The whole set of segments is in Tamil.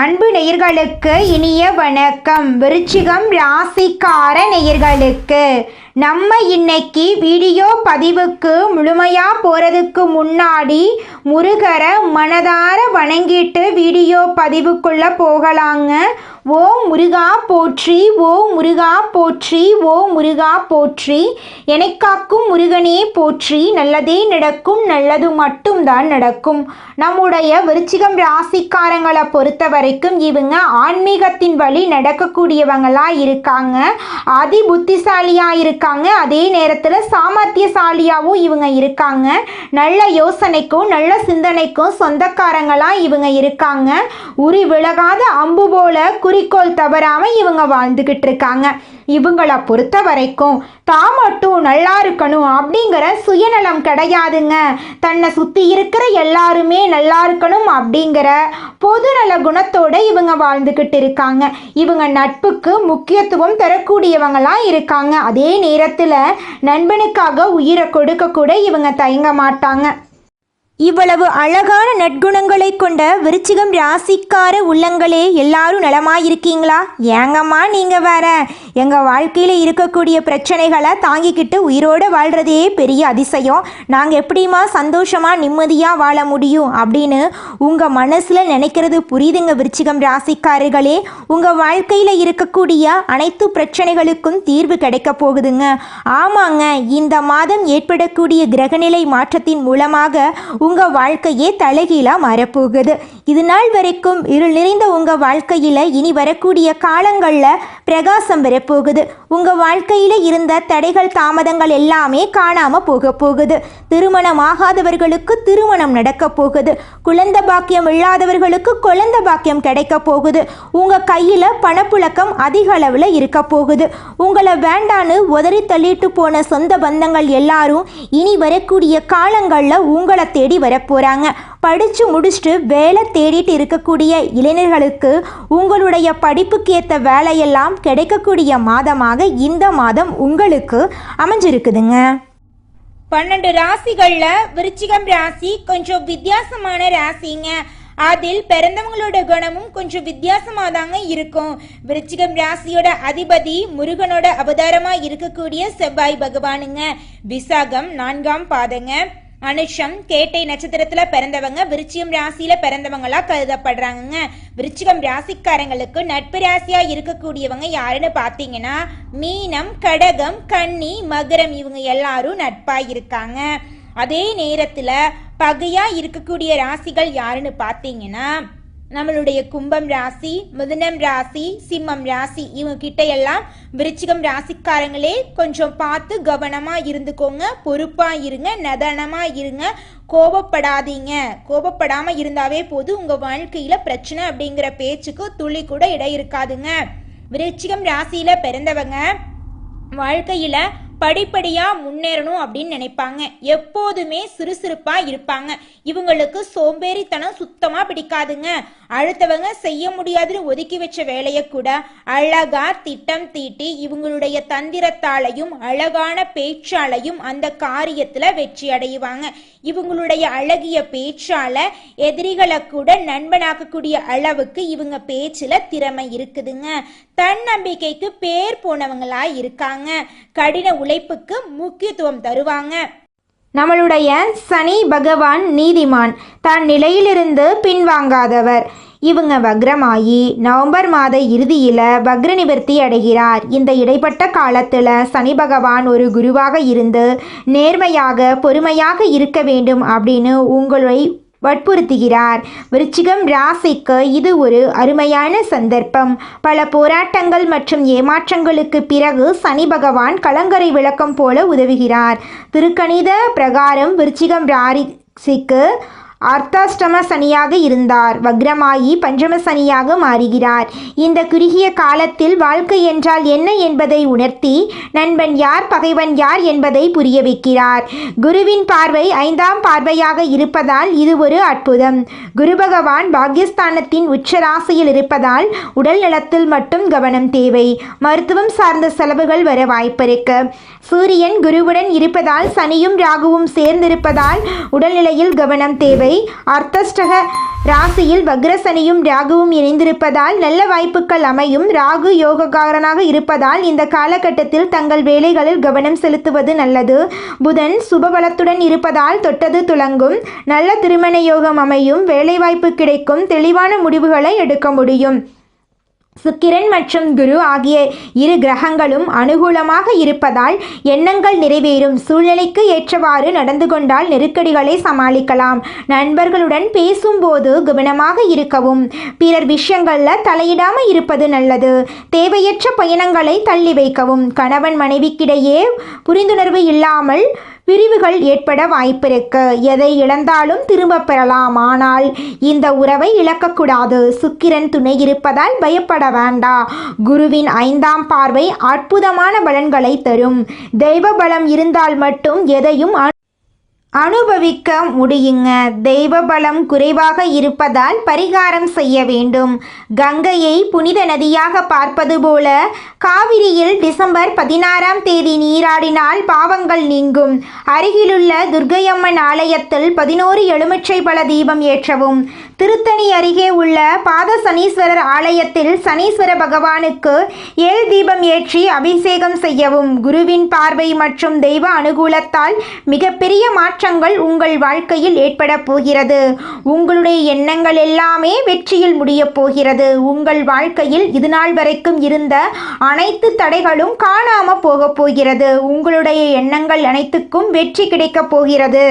அன்பு நேயர்களுக்கு இனிய வணக்கம். விருச்சிகம் ராசிக்கார நேயர்களுக்கு நம்ம இன்னைக்கு வீடியோ பதிவுக்கு முழுமையாக போகிறதுக்கு முன்னாடி முருகரை மனதார வணங்கிட்டு வீடியோ பதிவுக்குள்ளே போகலாங்க. ஓ முருகா போற்றி, ஓ முருகா போற்றி, ஓ முருகா போற்றி, எனக்காக்கும் முருகனே போற்றி. நல்லதே நடக்கும், நல்லது மட்டும்தான் நடக்கும். நம்முடைய விருச்சிகம் ராசிக்காரங்களை பொறுத்த வரைக்கும் இவங்க ஆன்மீகத்தின் வழி நடக்கக்கூடியவங்களாக இருக்காங்க. அதி புத்திசாலியாக இருக்காங்க. அதே நேரத்தில் சாமர்த்தியசாலியாகவும் இவங்க இருக்காங்க. நல்ல யோசனைக்கும் நல்ல சிந்தனைக்கும் சொந்தக்காரங்களாக இவங்க இருக்காங்க. உரி விலகாத அம்பு போல குறிக்கோள் தவறாமல் இவங்க வாழ்ந்துக்கிட்டு இருக்காங்க. இவங்களை பொறுத்த வரைக்கும் தான் மட்டும் நல்லா இருக்கணும் அப்படிங்கிற சுயநலம் கிடையாதுங்க. தன்னை சுற்றி இருக்கிற எல்லாருமே நல்லா இருக்கணும் அப்படிங்கிற பொதுநல குணத்தோடு இவங்க வாழ்ந்துக்கிட்டு இருக்காங்க. இவங்க நட்புக்கு முக்கியத்துவம் தரக்கூடியவங்களாக இருக்காங்க. அதே நேரத்தில் நண்பனுக்காக உயிரை கொடுக்க கூட இவங்க தயங்க மாட்டாங்க. இவ்வளவு அழகான நற்குணங்களை கொண்ட விருச்சிகம் ராசிக்கார உள்ளங்களே, எல்லாரும் நலமாயிருக்கீங்களா? ஏங்கம்மா நீங்கள் வேற, எங்கள் வாழ்க்கையில் இருக்கக்கூடிய பிரச்சனைகளை தாங்கிக்கிட்டு உயிரோடு வாழ்கிறதே பெரிய அதிசயம். நாங்கள் எப்படிமா சந்தோஷமாக நிம்மதியாக வாழ முடியும் அப்படின்னு உங்கள் மனசில் நினைக்கிறது புரியுதுங்க விருச்சிகம் ராசிக்காரர்களே. உங்கள் வாழ்க்கையில் இருக்கக்கூடிய அனைத்து பிரச்சனைகளுக்கும் தீர்வு கிடைக்க போகுதுங்க. ஆமாங்க, இந்த மாதம் ஏற்படக்கூடிய கிரகநிலை மாற்றத்தின் மூலமாக உங்கள் வாழ்க்கையே தலைகீழாக மாறப்போகுது. இது நாள் வரைக்கும் இருள் நிறைந்த உங்கள் வாழ்க்கையில் இனி வரக்கூடிய காலங்களில் பிரகாசம் வரப்போகுது. உங்கள் வாழ்க்கையில் இருந்த தடைகள் தாமதங்கள் எல்லாமே காணாமல் போக போகுது. திருமணம் ஆகாதவர்களுக்கு திருமணம் நடக்க போகுது. குழந்தை பாக்கியம் இல்லாதவர்களுக்கு குழந்தை பாக்கியம் கிடைக்க போகுது. உங்கள் கையில் பணப்புழக்கம் அதிக அளவில் இருக்க போகுது. உங்களை வேண்டான்னு உதறி தள்ளிட்டு போன சொந்த பந்தங்கள் எல்லாரும் இனி வரக்கூடிய காலங்களில் உங்களை தேடி வரப்போகிறாங்க. படித்து முடிச்சுட்டு வேலை தேடிட்டு இருக்கக்கூடிய இளைஞர்களுக்கு உங்களுடைய படிப்புக்கு ஏற்ற வேலையெல்லாம் கிடைக்கக்கூடிய மாதமாக இந்த மாதம் உங்களுக்கு அமைஞ்சிருக்குதுங்க. 12 ராசிகளில் விருச்சிகம் ராசி கொஞ்சம் வித்தியாசமான ராசிங்க. அதில் பிறந்தவங்களோட குணமும் கொஞ்சம் வித்தியாசமாக தாங்க இருக்கும். விருச்சிகம் ராசியோட அதிபதி முருகனோட அவதாரமா இருக்கக்கூடிய செவ்வாய் பகவானுங்க. விசாகம் 4ஆம் பாதங்க. அனுஷம் கேட்டை நட்சத்திரத்துல பிறந்தவங்க விருச்சிகம் ராசியில பிறந்தவங்களா கருதப்படுறாங்க. விருச்சிகம் ராசிக்காரங்களுக்கு நட்பு ராசியா இருக்கக்கூடியவங்க யாருன்னு பாத்தீங்கன்னா மீனம், கடகம், கன்னி, மகரம், இவங்க எல்லாரும் நட்பா இருக்காங்க. அதே நேரத்துல பகையா இருக்கக்கூடிய ராசிகள் யாருன்னு பாத்தீங்கன்னா நம்மளுடைய கும்பம் ராசி, மிதுனம் ராசி, சிம்மம் ராசி, இவங்க கிட்ட எல்லாம் விருச்சிகம் ராசிக்காரங்களே கொஞ்சம் பார்த்து கவனமா இருந்துக்கோங்க. பொறுப்பா இருங்க, நிதானமா இருங்க, கோபப்படாதீங்க. கோபப்படாம இருந்தாவே போது உங்க வாழ்க்கையில பிரச்சனை அப்படிங்கிற பேச்சுக்கு துளி கூட இடம் இருக்காதுங்க. விருச்சிகம் ராசியில பிறந்தவங்க வாழ்க்கையில படிப்படியா முன்னேறணும் அப்படின்னு நினைப்பாங்க. எப்போதுமே சுறுசுறுப்பா இருப்பாங்க. இவங்களுக்கு சோம்பேறித்தனம் சுத்தமா பிடிக்காதுங்க. அடுத்தவங்க செய்ய முடியாதுன்னு ஒதுக்கி வச்ச வேலையை கூட அழகா திட்டம் தீட்டி இவங்களுடைய தந்திரத்தாலையும் அழகான பேச்சாலையும் அந்த காரியத்துல வெற்றி அடைவாங்க. இவங்களுடைய அழகிய பேச்சால எதிரிகளை கூட நண்பனாக்கக்கூடிய அளவுக்கு இவங்க பேச்சுல திறமை இருக்குதுங்க. தன்னம்பிக்கைக்கு பேர் போனவங்களா இருக்காங்க. கடின உழைப்புக்கு முக்கியத்துவம் தருவாங்க. நம்மளுடைய சனி பகவான் நீதிமான், தான் நிலையிலிருந்து பின்வாங்காதவர். இவங்க வக்ரமாயி நவம்பர் மாத இறுதியில் வக்ர நிவர்த்தி அடைகிறார். இந்த இடைப்பட்ட காலத்தில் சனி பகவான் ஒரு குருவாக இருந்து நேர்மையாக பொறுமையாக இருக்க வேண்டும் அப்படின்னு உங்களை வற்புறுத்துகிறார். விருச்சிகம் ராசிக்கு இது ஒரு அருமையான சந்தர்ப்பம். பல போராட்டங்கள் மற்றும் ஏமாற்றங்களுக்கு பிறகு சனி பகவான் கலங்கரை விளக்கம் போல உதவுகிறார். திருக்கணித பிரகாரம் விருச்சிகம் ராசிக்கு அர்த்தாஷ்டம சனியாக இருந்தார். வக்ரமாயி பஞ்சம சனியாக மாறுகிறார். இந்த குறுகிய காலத்தில் வாழ்க்கை என்றால் என்ன என்பதை உணர்த்தி நண்பன் யார் பகைவன் யார் என்பதை புரிய வைக்கிறார். குருவின் பார்வை 5ஆம் பார்வையாக இருப்பதால் இது ஒரு அற்புதம். குரு பகவான் பாக்யஸ்தானத்தின் உச்ச ராசியில் இருப்பதால் உடல் நலத்தில் மட்டும் கவனம் தேவை. மருத்துவம் சார்ந்த செலவுகள் வர வாய்ப்பிருக்கு. சூரியன் குருவுடன் இருப்பதால் சனியும் ராகுவும் சேர்ந்திருப்பதால் உடல்நிலையில் கவனம் தேவை. அர்த்தஷ்டக ராசியில் வக்ரசனியும் ராகுவும் இணைந்திருப்பதால் நல்ல வாய்ப்புகள் அமையும். ராகு யோகக்காரனாக இருப்பதால் இந்த காலகட்டத்தில் தங்கள் வேலைகளில் கவனம் செலுத்துவது நல்லது. புதன் சுபபலத்துடன் இருப்பதால் தொட்டது துலங்கும். நல்ல திருமண யோகம் அமையும். வேலைவாய்ப்பு கிடைக்கும். தெளிவான முடிவுகளை எடுக்க முடியும். சுக்கிரன் மற்றும் குரு ஆகிய இரு கிரகங்களும் அனுகூலமாக இருப்பதால் எண்ணங்கள் நிறைவேறும். சூழ்நிலைக்கு ஏற்றவாறு நடந்து கொண்டால் நெருக்கடிகளை சமாளிக்கலாம். நண்பர்களுடன் பேசும்போது கவனமாக இருக்கவும். பிறர் விஷயங்களில் தலையிடாமல் இருப்பது நல்லது. தேவையற்ற பயணங்களை தள்ளி வைக்கவும். கணவன் மனைவிக்கிடையே புரிந்துணர்வு இல்லாமல் பிரிவுகள் ஏற்பட வாய்ப்பிருக்கு. எதை இழந்தாலும் திரும்ப பெறலாம். ஆனால் இந்த உறவை இழக்கக்கூடாது. சுக்கிரன் துணை இருப்பதால் பயப்பட வேண்டாம். குருவின் 5ஆம் பார்வை அற்புதமான பலன்களை தரும். தெய்வ பலம் இருந்தால் மட்டும் எதையும் அனுபவிக்க முடியுங்க. தெய்வ பலம் குறைவாக இருப்பதால் பரிகாரம் செய்ய வேண்டும். கங்கையை புனித நதியாக பார்ப்பது போல காவிரியில் டிசம்பர் 16ஆம் தேதி நீராடினால் பாவங்கள் நீங்கும். அருகிலுள்ள துர்க்கையம்மன் ஆலயத்தில் 11 எலுமிச்சை பழ தீபம் ஏற்றவும். திருத்தணி அருகே உள்ள பாத சனீஸ்வரர் ஆலயத்தில் சனீஸ்வர பகவானுக்கு 7 தீபம் ஏற்றி அபிஷேகம் செய்யவும். குருவின் பார்வை மற்றும் தெய்வ அனுகூலத்தால் மிகப்பெரிய மாற்றங்கள் உங்கள் வாழ்க்கையில் ஏற்பட போகிறது. உங்களுடைய எண்ணங்கள் எல்லாமே வெற்றியில் முடியப் போகிறது. உங்கள் வாழ்க்கையில் இதுநாள் வரைக்கும் இருந்த அனைத்து தடைகளும் காணாம போக போகிறது. உங்களுடைய எண்ணங்கள் அனைத்துக்கும் வெற்றி கிடைக்கப் போகிறது.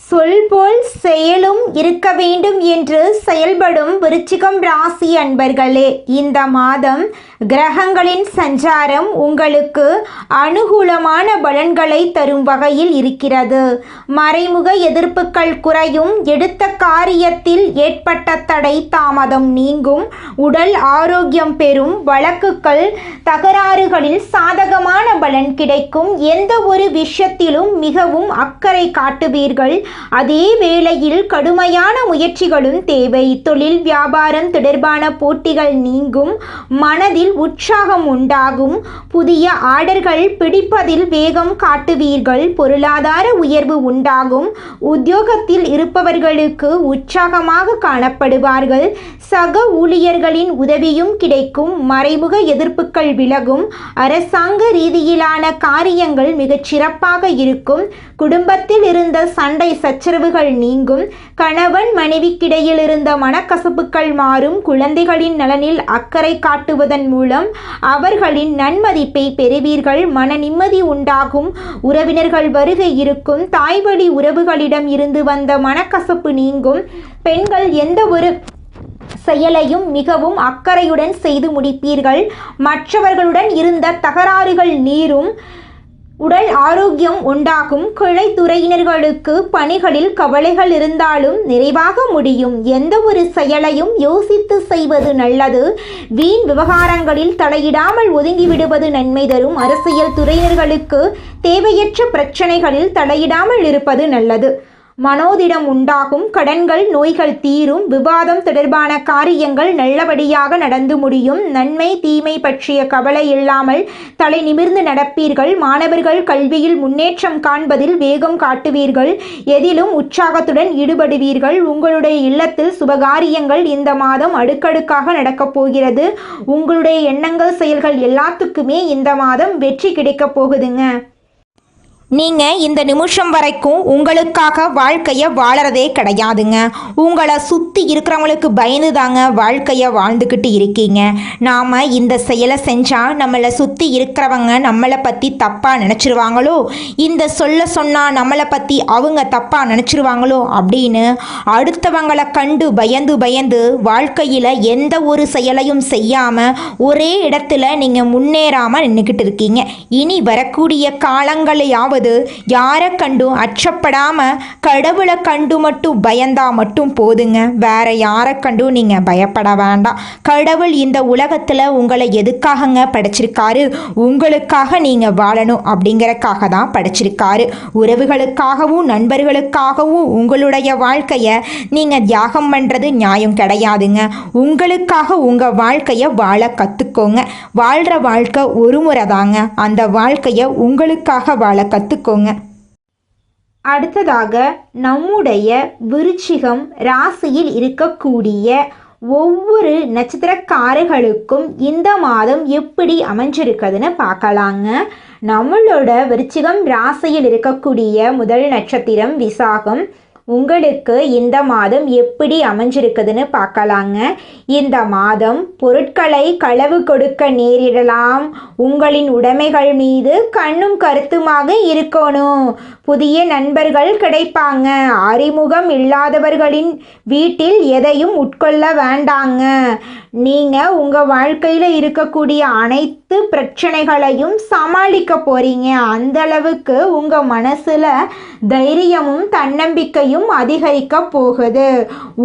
சொல் போல் செயலும் இருக்க வேண்டும் என்று செயல்படும் விருச்சிகம் ராசி அன்பர்களே, இந்த மாதம் கிரகங்களின் சஞ்சாரம் உங்களுக்கு அனுகூலமான பலன்களை தரும் வகையில் இருக்கிறது. மறைமுக எதிர்ப்புகள் குறையும். எடுத்த காரியத்தில் ஏற்பட்ட தடை தாமதம் நீங்கும். உடல் ஆரோக்கியம் பெறும். வழக்குகள் தகராறுகளில் சாதகமான பலன் கிடைக்கும். எந்த ஒரு விஷயத்திலும் மிகவும் அக்கறை காட்டுவீர்கள். அதே வேளையில் கடுமையான முயற்சிகளும் தேவை. தொழில் வியாபாரம் தொடர்பான போட்டிகள் நீங்கும். மனதில் உற்சாகம் உண்டாகும். புதிய ஆர்டர்கள் பிடிப்பதில் வேகம் காட்டுவீர்கள். பொருளாதார உயர்வு உண்டாகும். உத்தியோகத்தில் இருப்பவர்களுக்கு உற்சாகமாக காணப்படுவார்கள். சக ஊழியர்களின் உதவியும் கிடைக்கும். மறைமுக எதிர்ப்புகள் விலகும். அரசாங்க ரீதியிலான காரியங்கள் மிகச் சிறப்பாக இருக்கும். குடும்பத்தில் இருந்த சண்டை சச்சரவுகள் நீங்கும். கணவன் மனைவிக்கிடையில் இருந்த மனக்கசப்புகள் மாறும். குழந்தைகளின் நலனில் அக்கறை காட்டுவதன் மூலம் அவர்களின் நன்மதிப்பை பெறுவீர்கள். மன நிம்மதி உண்டாகும். உறவினர்கள் வருகை இருக்கும். தாய்வழி உறவுகளிடம் இருந்து வந்த மனக்கசப்பு நீங்கும். பெண்கள் எந்த ஒரு செயலையும் மிகவும் அக்கறையுடன் செய்து முடிப்பீர்கள். மற்றவர்களுடன் இருந்த தகராறுகள் நீரும். உடல் ஆரோக்கியம் உண்டாகும். கிளைத்துறையினர்களுக்கு பணிகளில் கவலைகள் இருந்தாலும் நிறைவாக முடியும். எந்த ஒரு செயலையும் யோசித்து செய்வது நல்லது. வீண் விவகாரங்களில் தலையிடாமல் ஒதுங்கிவிடுவது நன்மை தரும். அரசியல் துறையினர்களுக்கு தேவையற்ற பிரச்சனைகளில் தலையிடாமல் இருப்பது நல்லது. மனோதிடம் உண்டாகும். கடன்கள் நோய்கள் தீரும். விவாதம் தொடர்பான காரியங்கள் நல்லபடியாக நடந்து முடியும். நன்மை தீமை பற்றிய கவலை இல்லாமல் தலை நிமிர்ந்து நடப்பீர்கள். மாணவர்கள் கல்வியில் முன்னேற்றம் காண்பதில் வேகம் காட்டுவீர்கள். எதிலும் உற்சாகத்துடன் ஈடுபடுவீர்கள். உங்களுடைய இல்லத்தில் சுபகாரியங்கள் இந்த மாதம் அடுக்கடுக்காக நடக்கப் போகிறது. உங்களுடைய எண்ணங்கள் செயல்கள் எல்லாத்துக்குமே இந்த மாதம் வெற்றி கிடைக்கப் போகுதுங்க. நீங்கள் இந்த நிமிஷம் வரைக்கும் உங்களுக்காக வாழ்க்கையை வாழறதே கிடையாதுங்க. உங்களை சுற்றி இருக்கிறவங்களுக்கு பயந்து தாங்க வாழ்க்கையை வாழ்ந்துக்கிட்டு இருக்கீங்க. நாம் இந்த செயலை செஞ்சால் நம்மளை சுற்றி இருக்கிறவங்க நம்மளை பற்றி தப்பாக நினச்சிருவாங்களோ, இந்த சொல்ல சொன்னால் நம்மளை பற்றி அவங்க தப்பாக நினச்சிருவாங்களோ அப்படின்னு அடுத்தவங்களை கண்டு பயந்து பயந்து வாழ்க்கையில் எந்த ஒரு செயலையும் செய்யாமல் ஒரே இடத்துல நீங்கள் முன்னேறாமல் நின்றுக்கிட்டு இருக்கீங்க. இனி வரக்கூடிய காலங்களையாவது யாரை கண்டும் அச்சப்படாம கடவுளை கண்டு மட்டும் பயந்தா மட்டும் போதுங்க. வேற யாரை கண்டும் நீங்க பயப்பட வேண்டாம். கடவுள் இந்த உலகத்துல உங்களை எதுக்காகங்க படைச்சிருக்காரு? உங்களுக்காக நீங்க வாழணும் அப்படிங்கறக்காக தான் படைச்சிருக்காரு. உறவுகளுக்காகவும் நண்பர்களுக்காகவும் உங்களுடைய வாழ்க்கைய நீங்க தியாகம் பண்றது நியாயம் கிடையாதுங்க. உங்களுக்காக உங்க வாழ்க்கைய வாழ கத்துக்கோங்க. வாழ்ற வாழ்க்கை ஒரு முறை தாங்க. அந்த வாழ்க்கைய உங்களுக்காக வாழ கத்துக்கோங்க. அடுத்ததாக நம்முடைய விருச்சிகம் ராசியில் இருக்கக்கூடிய ஒவ்வொரு நட்சத்திரக்காரர்களுக்கும் இந்த மாதம் எப்படி அமைஞ்சிருக்குதுன்னு பார்க்கலாங்க. நம்மளோட விருச்சிகம் ராசியில் இருக்கக்கூடிய முதல் நட்சத்திரம் விசாகம். உங்களுக்கு இந்த மாதம் எப்படி அமைஞ்சிருக்குதுன்னு பார்க்கலாங்க. இந்த மாதம் பொருட்களை களவு கொடுக்க நேரிடலாம். உங்களின் உடைமைகள் மீது கண்ணும் கருத்துமாக இருக்கணும். புதிய நண்பர்கள் கிடைப்பாங்க. அறிமுகம் இல்லாதவர்களின் வீட்டில் எதையும் உட்கொள்ள வேண்டாங்க. நீங்கள் உங்கள் வாழ்க்கையில் இருக்கக்கூடிய அனைத்து பிரச்சனைகளையும் சமாளிக்க போகிறீங்க. அந்த அளவுக்கு உங்கள் மனசில் தைரியமும் தன்னம்பிக்கையும் அதிகரிக்க போகுது.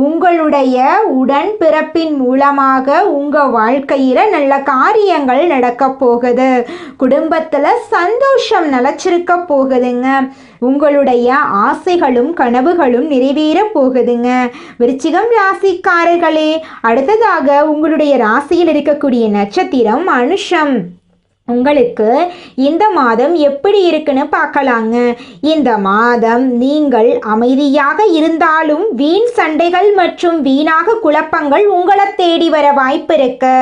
உங்களுடைய உடன்பிறப்பின் மூலமாக உங்கள் வாழ்க்கையில் நல்ல காரியங்கள் நடக்க போகுது. குடும்பத்தில் சந்தோஷம் நிலச்சிருக்க போகுதுங்க. உங்களுடைய ஆசைகளும் கனவுகளும் நிறைவேற போகுதுங்க. விருச்சிகம் ராசிக்காரர்களே, அடுத்ததாக உங்களுடைய ராசியில் இருக்கக்கூடிய நட்சத்திரம் அனுஷம். உங்களுக்கு இந்த மாதம் எப்படி இருக்குன்னு பார்க்கலாங்க. இந்த மாதம் நீங்கள் அமைதியாக இருந்தாலும் வீண் சண்டைகள் மற்றும் வீணாக குழப்பங்கள் உங்களை தேடி வர வாய்ப்பு இருக்கு.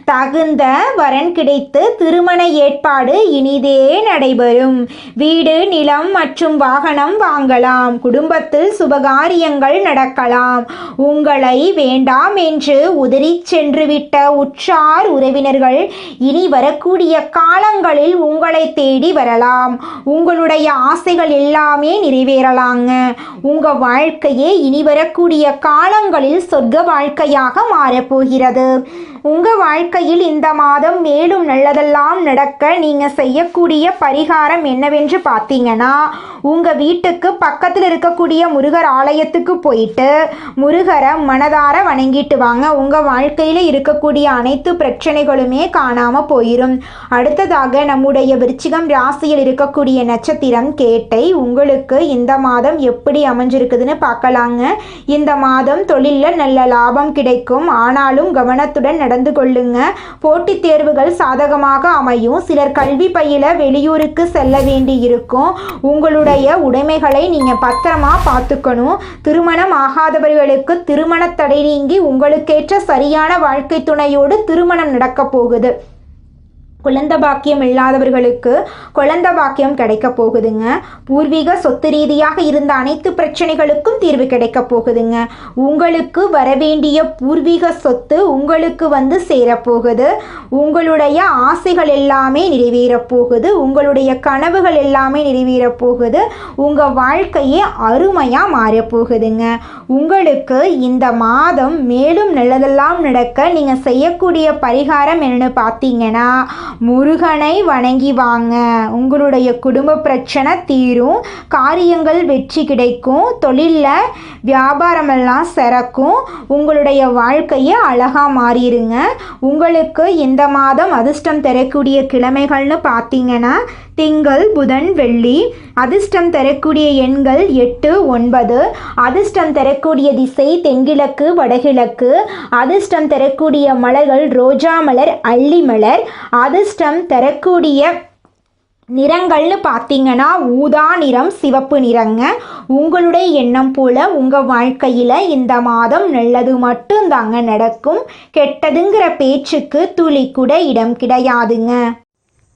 தகுந்த வரன் கிடைத்து திருமண ஏற்பாடு இனிதே நடைபெறும். வீடு, நிலம் மற்றும் வாகனம் வாங்கலாம். குடும்பத்தில் சுபகாரியங்கள் நடக்கலாம். உங்களை வேண்டாம் என்று உதறி சென்றுவிட்ட உற்றார் உறவினர்கள் இனி வரக்கூடிய காலங்களில் உங்களை தேடி வரலாம். உங்களுடைய ஆசைகள் எல்லாமே நிறைவேறலாங்க. உங்க வாழ்க்கையே இனி வரக்கூடிய காலங்களில் சொர்க்க வாழ்க்கையாக மாறப்போகிறது. உங்க வாழ்க்கையில் இந்த மாதம் மேலும் நல்லதெல்லாம் நடக்க நீங்க செய்யக்கூடிய பரிகாரம் என்னவென்று பார்த்தீங்கன்னா, உங்க வீட்டுக்கு பக்கத்தில் இருக்கக்கூடிய முருகர் ஆலயத்துக்கு போயிட்டு முருகரை மனதார வணங்கிட்டு வாங்க. உங்க வாழ்க்கையில இருக்கக்கூடிய அனைத்து பிரச்சனைகளுமே காணாம போயிடும். அடுத்ததாக நம்முடைய விருச்சிகம் ராசியில் இருக்கக்கூடிய நட்சத்திரம் கேட்டை. உங்களுக்கு இந்த மாதம் எப்படி அமைஞ்சிருக்குதுன்னு பார்க்கலாங்க. இந்த மாதம் தொழிலில் நல்ல லாபம் கிடைக்கும். ஆனாலும் கவனத்துடன் நடந்து கொள்ளுங்க. போட்டித் தேர்வுகள் சாதகமாக அமையும். சிலர் கல்வி பயில வெளியூருக்கு செல்ல வேண்டி இருக்கும். உங்களுடைய உடைமைகளை நீங்க பத்திரமா பார்த்துக்கணும். திருமணம் ஆகாதவர்களுக்கு திருமண தடை நீங்கி உங்களுக்கேற்ற சரியான வாழ்க்கை துணையோடு திருமணம் நடக்க போகுது. குழந்தை பாக்கியம் இல்லாதவர்களுக்கு குழந்தை பாக்கியம் கிடைக்க போகுதுங்க. பூர்வீக சொத்து ரீதியாக இருந்த அனைத்து பிரச்சனைகளுக்கும் தீர்வு கிடைக்க போகுதுங்க. உங்களுக்கு வரவேண்டிய பூர்வீக சொத்து உங்களுக்கு வந்து சேரப்போகுது. உங்களுடைய ஆசைகள் எல்லாமே நிறைவேறப் போகுது. உங்களுடைய கனவுகள் எல்லாமே நிறைவேறப் போகுது. உங்கள் வாழ்க்கையே அருமையாக மாறப்போகுதுங்க. உங்களுக்கு இந்த மாதம் மேலும் நல்லதெல்லாம் நடக்க நீங்கள் செய்யக்கூடிய பரிகாரம் என்னென்னு பார்த்தீங்கன்னா, முருகனை வணங்கி வாங்க. உங்களுடைய குடும்ப பிரச்சனை தீரும். காரியங்கள் வெற்றி கிடைக்கும். தொழிலில் வியாபாரமெல்லாம் சிறக்கும். உங்களுடைய வாழ்க்கையை அழகாக மாறிடுங்க. உங்களுக்கு இந்த மாதம் அதிர்ஷ்டம் தரக்கூடிய கிழமைகள்னு பார்த்தீங்கன்னா, திங்கள், புதன், வெள்ளி. அதிர்ஷ்டம் தரக்கூடிய எண்கள் 8, 9. அதிர்ஷ்டம் தரக்கூடிய திசை தென்கிழக்கு, வடகிழக்கு. அதிர்ஷ்டம் தரக்கூடிய மலர்கள் ரோஜா மலர், அல்லி மலர். அதிர்ஷ்டம் தரக்கூடிய நிறங்கள்னு பார்த்தீங்கன்னா ஊதா நிறம், சிவப்பு நிறங்க. உங்களுடைய எண்ணம் போல உங்கள் வாழ்க்கையில் இந்த மாதம் நல்லது மட்டும்தாங்க நடக்கும். கெட்டதுங்கிற பேச்சுக்கு துளி கூட இடம் கிடையாதுங்க.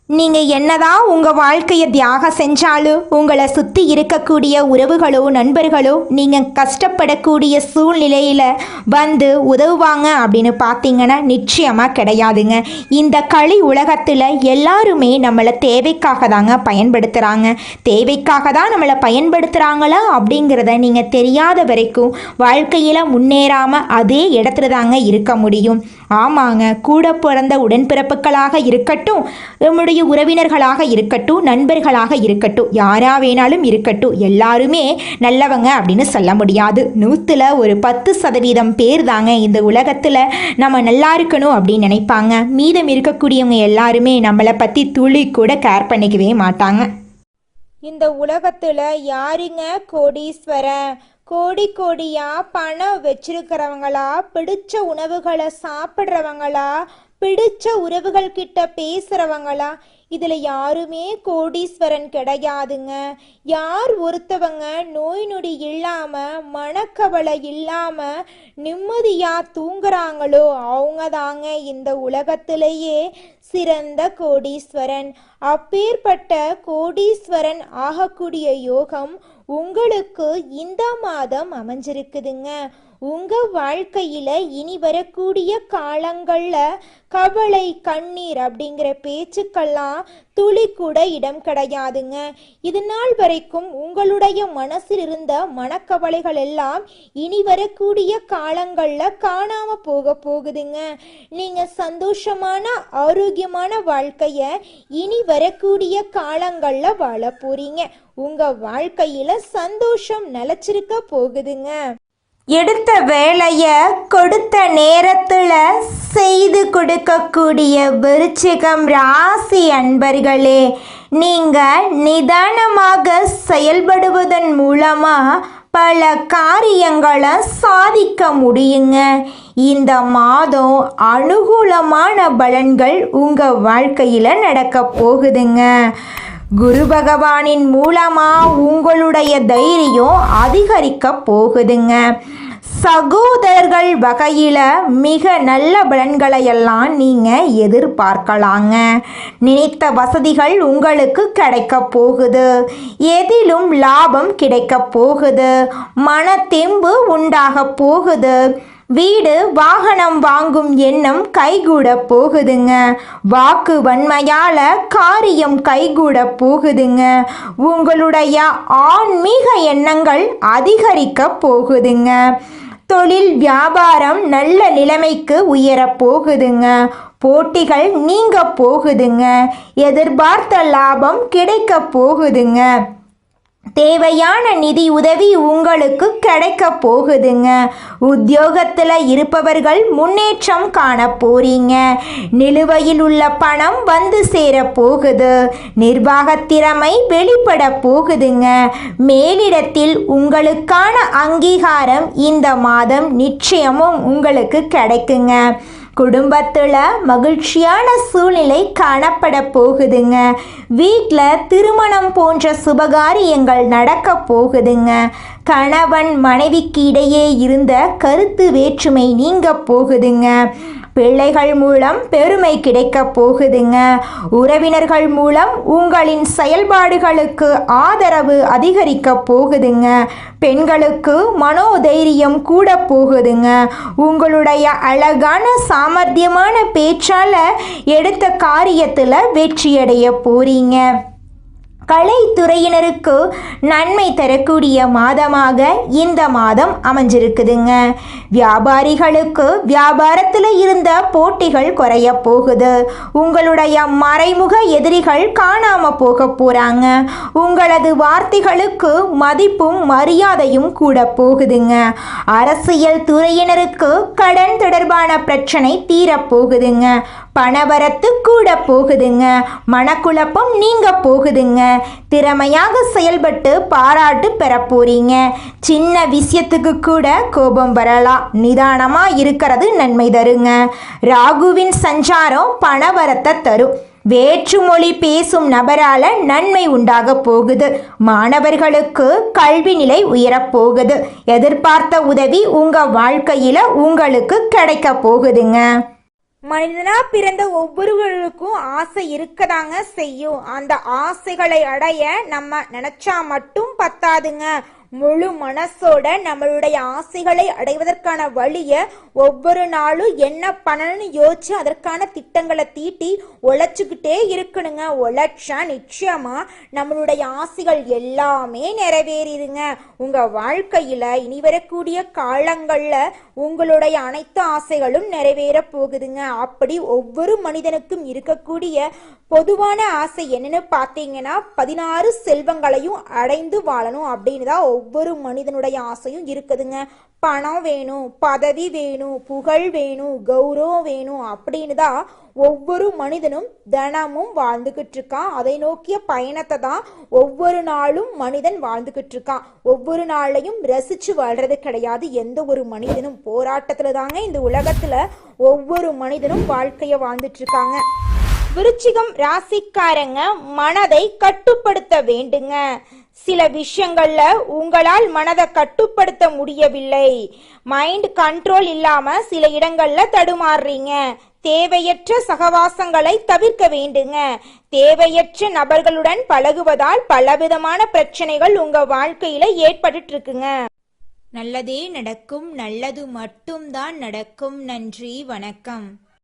நீங்கள் என்னதான் உங்கள் வாழ்க்கையை தியாகம் செஞ்சாலும் உங்களை சுற்றி இருக்கக்கூடிய உறவுகளோ நண்பர்களோ நீங்கள் கஷ்டப்படக்கூடிய சூழ்நிலையில் வந்து உதவுவாங்க அப்படின்னு பார்த்தீங்கன்னா நிச்சயமாக கிடையாதுங்க. இந்த களி உலகத்தில் எல்லாருமே நம்மளை தேவைக்காக தாங்க பயன்படுத்துகிறாங்க. தேவைக்காக தான் நம்மளை பயன்படுத்துகிறாங்களா அப்படிங்கிறத நீங்கள் தெரியாத வரைக்கும் வாழ்க்கையில் முன்னேறாமல் அதே இடத்துல தாங்க இருக்க முடியும். ஆமாங்க, கூட பிறந்த உடன்பிறப்புகளாக இருக்கட்டும், நம்முடைய உறவினர்களாக இருக்கட்டும், நண்பர்களாக இருக்கட்டும், யாரா வேணாலும் இருக்கட்டும், எல்லாருமே நல்லவங்க அப்படின்னு சொல்ல முடியாது. 100ல் ஒரு 10% பேர் தாங்க இந்த உலகத்தில் நம்ம நல்லா இருக்கணும் அப்படின்னு நினைப்பாங்க. மீதம் இருக்கக்கூடியவங்க எல்லாருமே நம்மளை பற்றி துளி கூட கேர் பண்ணிக்கவே மாட்டாங்க. இந்த உலகத்துல யாருங்க கோடீஸ்வரன்? கோடி கோடியா பணம் வச்சிருக்கிறவங்களா, பிடிச்ச உணவுகளை சாப்பிட்றவங்களா, பிடிச்ச உறவுகள் கிட்ட பேசுறவங்களா, இதுல யாருமே கோடீஸ்வரன் கிடையாதுங்க. யார் ஒருத்தவங்க நோய் நொடி இல்லாம மனக்கவலை இல்லாம நிம்மதியா தூங்குறாங்களோ அவங்க தாங்க இந்த உலகத்திலேயே சிறந்த கோடீஸ்வரன். அப்பேற்பட்ட கோடீஸ்வரன் ஆகக்கூடிய யோகம் உங்களுக்கு இந்த மாதம் அமைஞ்சிருக்குதுங்க. உங்க வாழ்க்கையில இனி வரக்கூடிய காலங்கள்ல கவலை கண்ணீர் அப்படிங்கிற பேச்சுக்கெல்லாம் துளி கூட இடம் கிடையாதுங்க. இது நாள் வரைக்கும் உங்களுடைய மனசில் இருந்த மனக்கவலைகள் எல்லாம் இனி வரக்கூடிய காலங்கள்ல காணாம போகுதுங்க. நீங்க சந்தோஷமான ஆரோக்கியமான வாழ்க்கைய இனி வரக்கூடிய காலங்கள்ல வாழ போறீங்க. உங்க வாழ்க்கையில சந்தோஷம் நிலைச்சிருக்க போகுதுங்க. எடுத்த வேலைய கொடுத்த நேரத்துல செய்து கொடுக்கக்கூடிய விருச்சிகம் ராசி அன்பர்களே, நீங்க நிதானமாக செயல்படுவதன் மூலமா பல காரியங்களை சாதிக்க முடியுங்க. இந்த மாதம் அனுகூலமான பலன்கள் உங்க வாழ்க்கையில நடக்க போகுதுங்க. குரு பகவானின் மூலமா உங்களுடைய தைரியம் அதிகரிக்க போகுதுங்க. சகோதரர்கள் வகையில மிக நல்ல பலன்களை எல்லாம் நீங்க எதிர்பார்க்கலாங்க. நினைத்த வசதிகள் உங்களுக்கு கிடைக்க போகுது. எதிலும் லாபம் கிடைக்க போகுது. மனத்தெம்பு உண்டாக போகுது. வீடு வாகனம் வாங்கும் எண்ணம் கைகூட போகுதுங்க. வாக்கு வன்மையால காரியம் கைகூட போகுதுங்க. உங்களுடைய ஆன்மீக எண்ணங்கள் அதிகரிக்க போகுதுங்க. தொழில் வியாபாரம் நல்ல நிலைமைக்கு உயர போகுதுங்க. போட்டிகள் நீங்க போகுதுங்க. எதிர்பார்த்த லாபம் கிடைக்க போகுதுங்க. தேவையான நிதி உதவி உங்களுக்கு கிடைக்க போகுதுங்க. உத்தியோகத்தில் இருப்பவர்கள் முன்னேற்றம் காண போறீங்க. நிலுவையில் உள்ள பணம் வந்து சேர போகுது. நிர்வாக திறமை வெளிப்பட போகுதுங்க. மேலிடத்தில் உங்களுக்கான அங்கீகாரம் இந்த மாதம் நிச்சயமும் உங்களுக்கு கிடைக்குங்க. குடும்பத்தில் மகிழ்ச்சியான சூழ்நிலை காணப்பட போகுதுங்க. வீட்டில் திருமணம் போன்ற சுபகாரியங்கள் நடக்க போகுதுங்க. கணவன் மனைவிக்கு இடையே இருந்த கருத்து வேற்றுமை நீங்க போகுதுங்க. பிள்ளைகள் மூலம் பெருமை கிடைக்க போகுதுங்க. உறவினர்கள் மூலம் உங்களின் செயல்பாடுகளுக்கு ஆதரவு அதிகரிக்க போகுதுங்க. பெண்களுக்கு மனோதைரியம் கூட போகுதுங்க. உங்களுடைய அழகான சாமர்த்தியமான பேச்சால எடுத்த காரியத்தில் வெற்றியடைய போறீங்க. கலைத்துறையினருக்கு நன்மை தரக்கூடிய மாதமாக இந்த மாதம் அமைஞ்சிருக்குதுங்க. வியாபாரிகளுக்கு வியாபாரத்தில் இருந்த போட்டிகள் குறைய போகுது. உங்களுடைய மறைமுக எதிரிகள் காணாம போக போறாங்க. உங்களது வார்த்தைகளுக்கு மதிப்பும் மரியாதையும் கூட போகுதுங்க. அரசியல் துறையினருக்கு கடன் தொடர்பான பிரச்சனை தீரப்போகுதுங்க. பணவரத்து கூட போகுதுங்க. மனக்குழப்பம் நீங்க போகுதுங்க. திறமையாக செயல்பட்டு பாராட்டு பெற போறீங்க. சின்ன விஷயத்துக்கு கூட கோபம் வரலாம். நிதானமா இருக்கிறது நன்மை தருங்க. ராகுவின் சஞ்சாரம் பணவரத்தை தரும். வேற்றுமொழி பேசும் நபரால நன்மை உண்டாக போகுது. மாணவர்களுக்கு கல்வி நிலை உயரப்போகுது. எதிர்பார்த்த உதவி உங்க வாழ்க்கையில உங்களுக்கு கிடைக்க போகுதுங்க. மனிதனா பிறந்த ஒவ்வொருவருக்கும் ஆசை இருக்கதாங்க செய்யும். அந்த ஆசைகளை அடைய நம்ம நினைச்சா மட்டும் பத்தாதுங்க. முழு மனசோட நம்மளுடைய ஆசைகளை அடைவதற்கான வழிய ஒவ்வொரு நாளும் என்ன பண்ணணும்னு யோசிச்சு அதற்கான திட்டங்களை தீட்டி உழைச்சுக்கிட்டே இருக்கணுங்க. உழைச்சா நிச்சயமா நம்மளுடைய ஆசைகள் எல்லாமே நிறைவேறிடுங்க. உங்க வாழ்க்கையில இனி வரக்கூடிய காலங்கள்ல உங்களுடைய அனைத்து ஆசைகளும் நிறைவேற போகுதுங்க. அப்படி ஒவ்வொரு மனிதனுக்கும் இருக்கக்கூடிய பொதுவான ஆசை என்னன்னு பார்த்தீங்கன்னா 16 செல்வங்களையும் அடைந்து வாழணும் அப்படின்னு தான் ஒவ்வொரு மனிதனுடைய ஆசையும் இருக்குதுங்க. பணம் வேணும், பதவி வேணும், புகழ் வேணும், கௌரவம் வேணும் அப்படின்னு தான் ஒவ்வொரு மனிதனும் தினமும் வாழ்ந்துகிட்டு இருக்கான். அதை நோக்கிய பயணத்தை தான் ஒவ்வொரு நாளும் மனிதன் வாழ்ந்துகிட்டு இருக்கான். ஒவ்வொரு நாளையும் ரசிச்சு வாழ்றது கிடையாது எந்த ஒரு மனிதனும். போராட்டத்துல தாங்க இந்த உலகத்துல ஒவ்வொரு மனிதனும் வாழ்க்கைய வாழ்ந்துட்டு இருக்காங்க. விருச்சிகம் ராசிக்காரங்க மனதை கட்டுப்படுத்த வேண்டுங்க. சில விஷயங்கள்ல உங்களால் மனதை கட்டுப்படுத்த முடியவில்லை. மைண்ட் கண்ட்ரோல் இல்லாம சில இடங்கள்ல தடுமாறுறீங்க. தேவையற்ற சகவாசங்களை தவிர்க்க வேண்டுங்க. தேவையற்ற நபர்களுடன் பழகுவதால் பலவிதமான பிரச்சனைகள் உங்க வாழ்க்கையில ஏற்பட்டு இருக்குங்க. நல்லதே நடக்கும், நல்லது மட்டும்தான் நடக்கும். நன்றி, வணக்கம்.